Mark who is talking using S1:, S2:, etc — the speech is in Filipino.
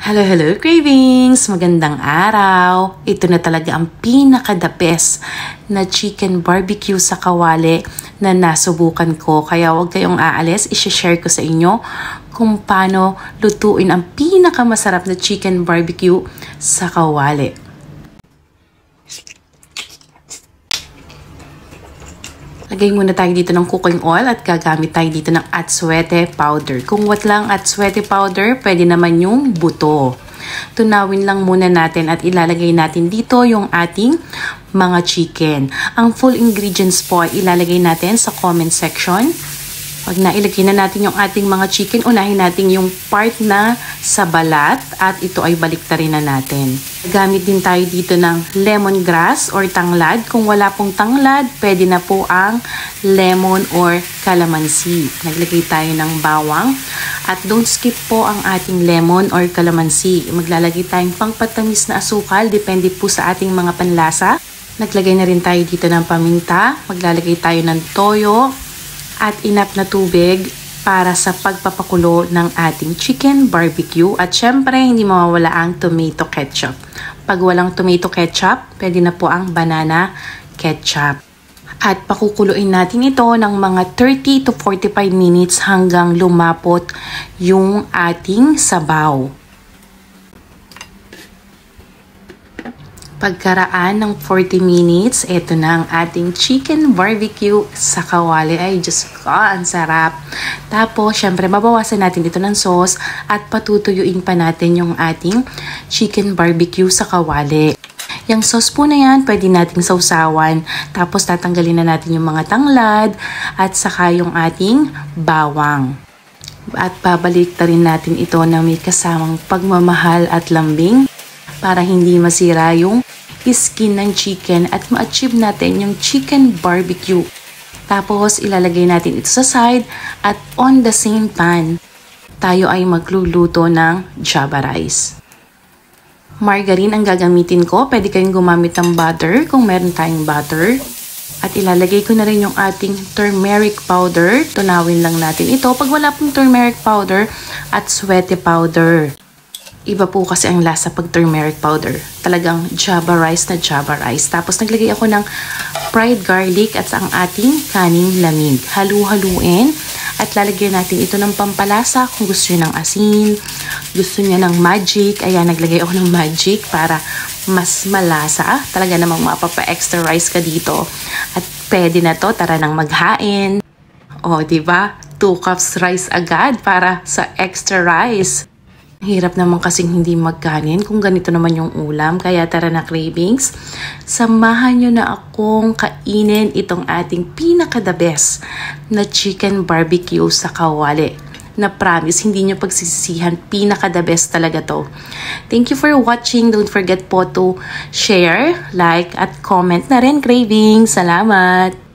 S1: Hello cravings! Magandang araw! Ito na talaga ang pinaka-the best na chicken barbecue sa kawali na nasubukan ko. Kaya huwag kayong aalis, i-share ko sa inyo kung paano lutuin ang pinaka-masarap na chicken barbecue sa kawali. Lagay muna tayo dito ng cooking oil at gagamit tayo dito ng atsuete powder. Kung wala ang atsuete powder, pwede naman yung buto. Tunawin lang muna natin at ilalagay natin dito yung ating mga chicken. Ang full ingredients po ay ilalagay natin sa comment section. Pag nailagay na natin yung ating mga chicken, unahin natin yung part na sa balat at ito ay baliktarin na natin. Gamit din tayo dito ng lemongrass or tanglad. Kung wala pong tanglad, pwede na po ang lemon or calamansi. Naglagay tayo ng bawang at don't skip po ang ating lemon or calamansi. Maglalagay tayong pangpatamis na asukal, depende po sa ating mga panlasa. Naglagay na rin tayo dito ng paminta. Maglalagay tayo ng toyo at enough na tubig para sa pagpapakulo ng ating chicken barbecue. At syempre, hindi mawawala ang tomato ketchup. Pag walang tomato ketchup, pwede na po ang banana ketchup. At pakukuluin natin ito ng mga 30 to 45 minutes hanggang lumapot yung ating sabaw. Pagkaraan ng 40 minutes, ito na ang ating chicken barbecue sa kawali. Ay, Diyos ko, ang sarap. Tapos, syempre, babawasan natin dito ng sauce at patutuyuin pa natin yung ating chicken barbecue sa kawali. Yung sauce po na yan, pwede nating sausawan. Tapos, tatanggalin na natin yung mga tanglad at saka yung ating bawang. At babalik rin natin ito na may kasamang pagmamahal at lambing para hindi masira yung skin ng chicken at ma-achieve natin yung chicken barbecue. Tapos, ilalagay natin ito sa side at on the same pan, tayo ay magluluto ng java rice. Margarine ang gagamitin ko. Pwede kayong gumamit ng butter kung meron tayong butter. At ilalagay ko na rin yung ating turmeric powder. Tunawin lang natin ito. Pag wala pong turmeric powder at sweaty powder, iba po kasi ang lasa pag turmeric powder. Talagang java rice na java rice. Tapos naglagay ako ng fried garlic at ang ating kaning lamig. Halu-haluin at lalagyan natin ito ng pampalasa kung gusto niyo ng asin, gusto niya ng magic. Ayan, naglagay ako ng magic para mas malasa. Talaga namang mapapa-extra rice ka dito. At pwede na to, tara nang maghain. O, diba? 2 cups rice agad para sa extra rice. Hirap naman kasing hindi magkanin kung ganito naman yung ulam. Kaya tara na cravings, samahan nyo na akong kainin itong ating pinaka-the best na chicken barbecue sa kawali. Na promise, hindi nyo pagsisisihan, pinaka-the best talaga to. Thank you for watching. Don't forget po to share, like, at comment na rin cravings. Salamat!